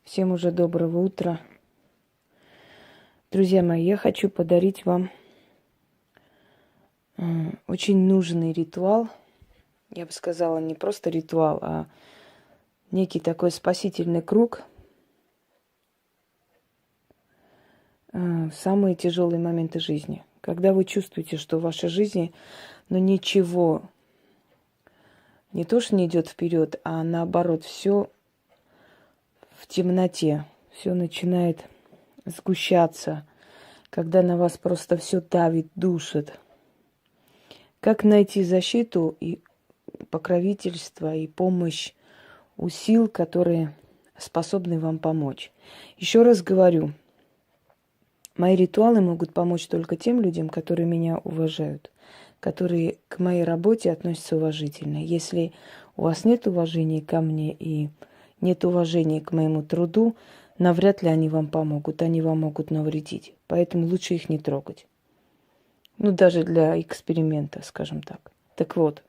Всем уже доброго утра. Друзья мои, я хочу подарить вам очень нужный ритуал. Я бы сказала, не просто ритуал, а некий такой спасительный круг в самые тяжелые моменты жизни. Когда вы чувствуете, что в вашей жизни, ничего не то, что не идет вперед, а наоборот, все в темноте, все начинает сгущаться, когда на вас просто все давит, душит. Как найти защиту и покровительство и помощь у сил, которые способны вам помочь? Еще раз говорю, мои ритуалы могут помочь только тем людям, которые меня уважают, которые к моей работе относятся уважительно. Если у вас нет уважения ко мне и нет уважения к моему труду, навряд ли они вам помогут, они вам могут навредить. Поэтому лучше их не трогать. Даже для эксперимента, скажем так. Так вот,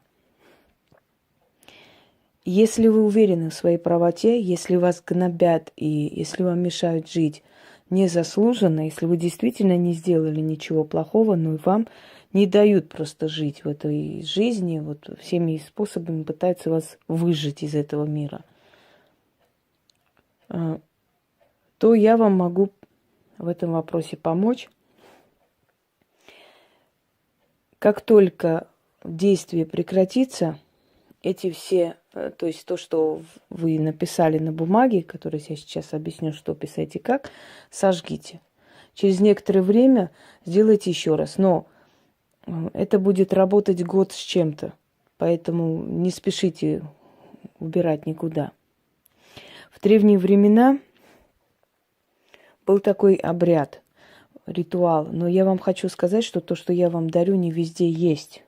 если вы уверены в своей правоте, если вас гнобят и если вам мешают жить незаслуженно, если вы действительно не сделали ничего плохого, но и вам не дают просто жить в этой жизни, всеми способами пытаются вас выжить из этого мира, то я вам могу в этом вопросе помочь. Как только действие прекратится, эти все, то есть то, что вы написали на бумаге, которое я сейчас объясню, что писать и как, сожгите. Через некоторое время сделайте еще раз. Но это будет работать год с чем-то, поэтому не спешите убирать никуда. В древние времена был такой обряд, ритуал, но я вам хочу сказать, что то, что я вам дарю, не везде есть.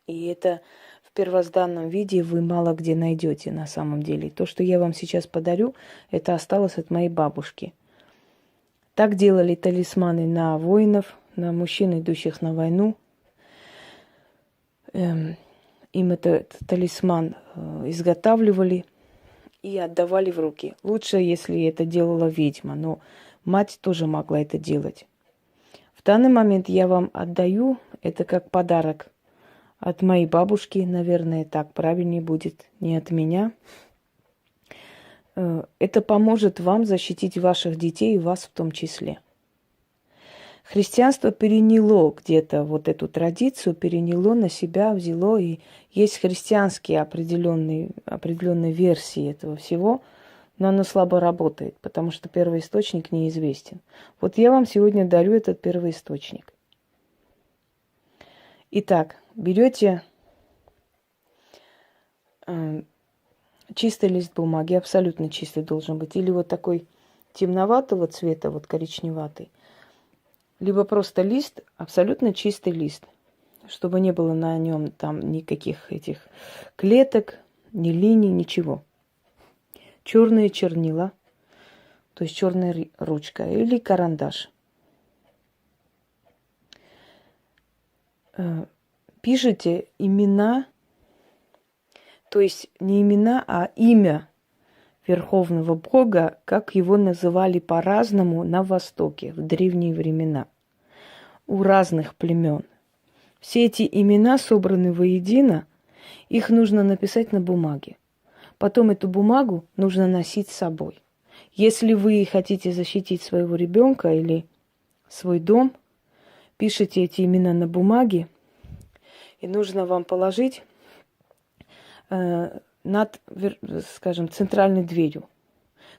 И это в первозданном виде вы мало где найдете на самом деле. То, что я вам сейчас подарю, это осталось от моей бабушки. Так делали талисманы на воинов, на мужчин, идущих на войну. Им этот талисман изготавливали и отдавали в руки. Лучше, если это делала ведьма, но мать тоже могла это делать. В данный момент я вам отдаю это как подарок от моей бабушки, наверное, так правильнее будет, не от меня. Это поможет вам защитить ваших детей и вас в том числе. Христианство переняло где-то эту традицию, переняло на себя, взяло, и есть христианские определенные версии этого всего, но оно слабо работает, потому что первоисточник неизвестен. Я вам сегодня дарю этот первоисточник. Итак, берете чистый лист бумаги, абсолютно чистый должен быть, или такой темноватого цвета, коричневатый, либо просто лист, абсолютно чистый лист, чтобы не было на нем там никаких этих клеток, ни линий, ничего. Черные чернила, то есть черная ручка или карандаш. Пишите имена, то есть не имена, а имя Верховного Бога, как его называли по-разному на Востоке в древние времена, у разных племен. Все эти имена собраны воедино, их нужно написать на бумаге. Потом эту бумагу нужно носить с собой. Если вы хотите защитить своего ребенка или свой дом, пишите эти имена на бумаге, и нужно вам положить над, скажем, центральной дверью.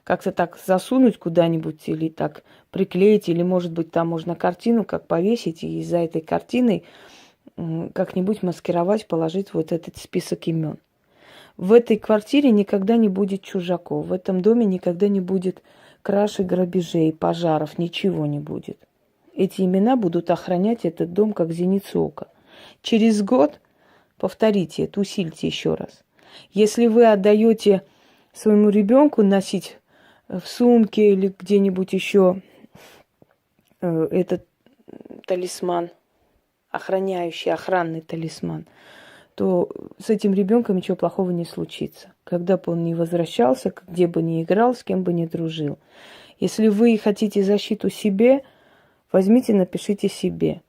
Как-то так засунуть куда-нибудь или так приклеить, или, может быть, там можно картину как повесить, и за этой картиной как-нибудь маскировать, положить этот список имен. В этой квартире никогда не будет чужаков, в этом доме никогда не будет краж и грабежей, пожаров, ничего не будет. Эти имена будут охранять этот дом как зеницу ока. Через год повторите это, усильте еще раз. Если вы отдаете своему ребенку носить в сумке или где-нибудь еще этот талисман, охранный талисман, то с этим ребенком ничего плохого не случится. Когда бы он ни возвращался, где бы ни играл, с кем бы ни дружил. Если вы хотите защиту себе, возьмите, напишите себе.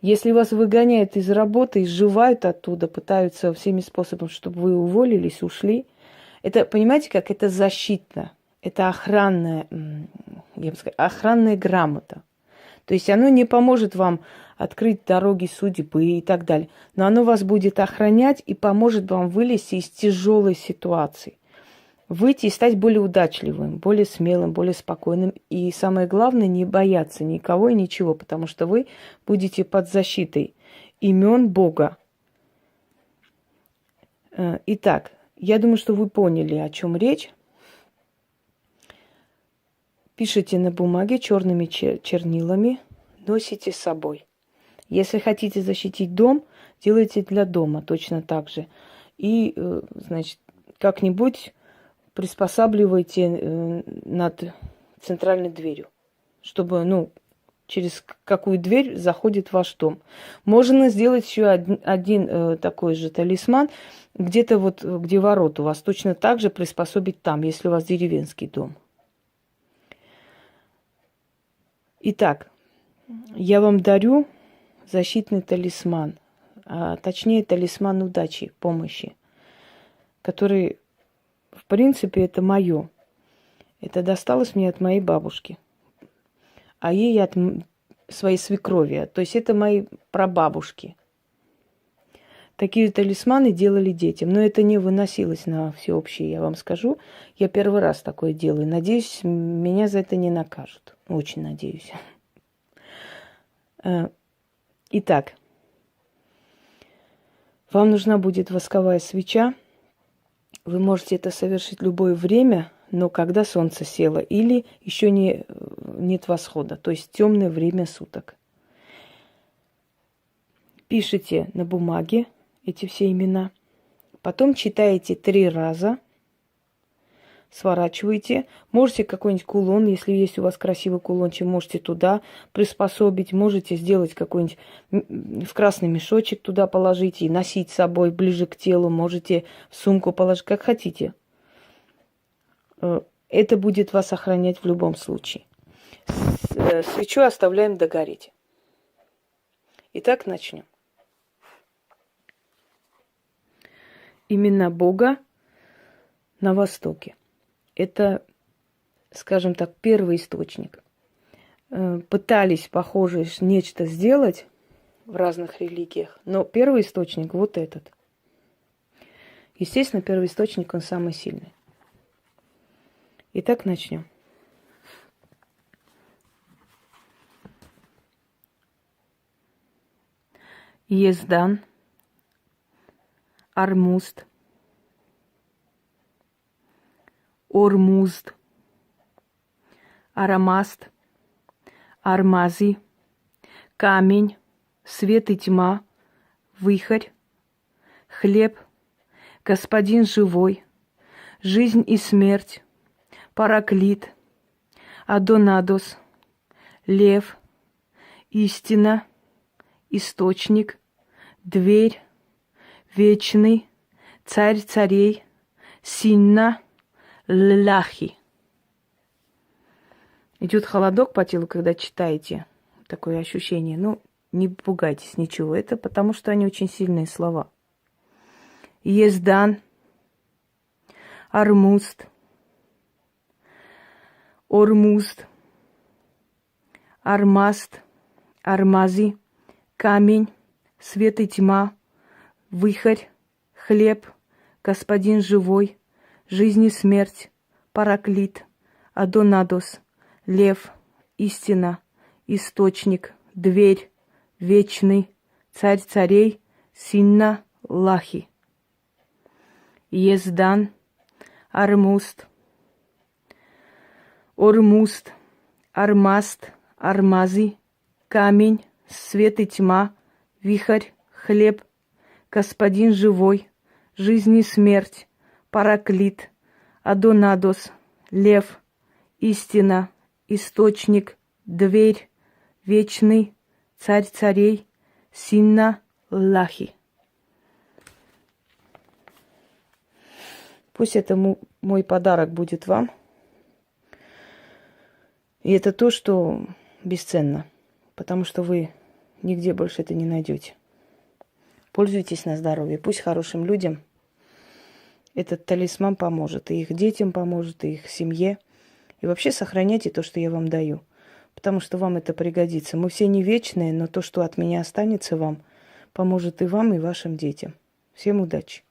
Если вас выгоняют из работы, изживают оттуда, пытаются всеми способами, чтобы вы уволились, ушли, это, понимаете, как это защитно, это охранная, я бы сказала, охранная грамота. То есть оно не поможет вам открыть дороги судьбы и так далее, но оно вас будет охранять и поможет вам вылезти из тяжелой ситуации. Выйти и стать более удачливым, более смелым, более спокойным. И самое главное, не бояться никого и ничего, потому что вы будете под защитой имен Бога. Итак, я думаю, что вы поняли, о чем речь. Пишите на бумаге черными чернилами, носите с собой. Если хотите защитить дом, делайте для дома точно так же. И, значит, как-нибудь приспосабливайте над центральной дверью, чтобы, через какую дверь заходит ваш дом. Можно сделать еще один такой же талисман, где-то вот, где ворот у вас, точно так же приспособить там, если у вас деревенский дом. Итак, я вам дарю защитный талисман, а точнее талисман удачи, помощи, который, в принципе, это мое. Это досталось мне от моей бабушки, а ей от своей свекрови. То есть это мои прабабушки. Такие талисманы делали детям, но это не выносилось на всеобщее, я вам скажу. Я первый раз такое делаю. Надеюсь, меня за это не накажут. Очень надеюсь. Итак, вам нужна будет восковая свеча. Вы можете это совершить в любое время, но когда солнце село или еще нет восхода, то есть темное время суток. Пишите на бумаге эти все имена, потом читаете 3 раза, сворачиваете. Можете какой-нибудь кулон, если есть у вас красивый кулончик, можете туда приспособить, можете сделать какой-нибудь в красный мешочек туда положить и носить с собой ближе к телу, можете в сумку положить, как хотите. Это будет вас охранять в любом случае. Свечу оставляем догореть. Итак, начнем. Имена Бога на Востоке. Это, скажем так, первый источник. Пытались, похоже, нечто сделать в разных религиях, но первый источник вот этот. Естественно, первый источник, он самый сильный. Итак, начнем. Ездан, Армуст, Ормузд, Арамаст, Армази, камень, свет и тьма, вихрь, хлеб, господин живой, жизнь и смерть, параклит, Адонадос, лев, истина, источник, дверь, вечный, царь царей, Синна, Лахи. Идет холодок по телу, когда читаете. Такое ощущение. Не пугайтесь ничего. Это потому, что они очень сильные слова. Ездан, Армуст, Ормузд, Армаст, Армази, камень, свет и тьма, вихрь, хлеб, господин живой, жизнь и смерть, параклит, Адонадос, лев, истина, источник, дверь, вечный, царь царей, Синна, Лахи. Ездан, Армуст, Ормуст, Армаст, Армази, камень, свет и тьма, вихрь, хлеб, господин живой, жизнь и смерть, параклит, Адонадос, лев, истина, источник, дверь, вечный, царь царей, Синна, Лахи. Пусть это мой подарок будет вам. И это то, что бесценно, потому что вы нигде больше это не найдете. Пользуйтесь на здоровье. Пусть хорошим людям этот талисман поможет. И их детям поможет, и их семье. И вообще сохраняйте то, что я вам даю. Потому что вам это пригодится. Мы все не вечные, но то, что от меня останется вам, поможет и вам, и вашим детям. Всем удачи!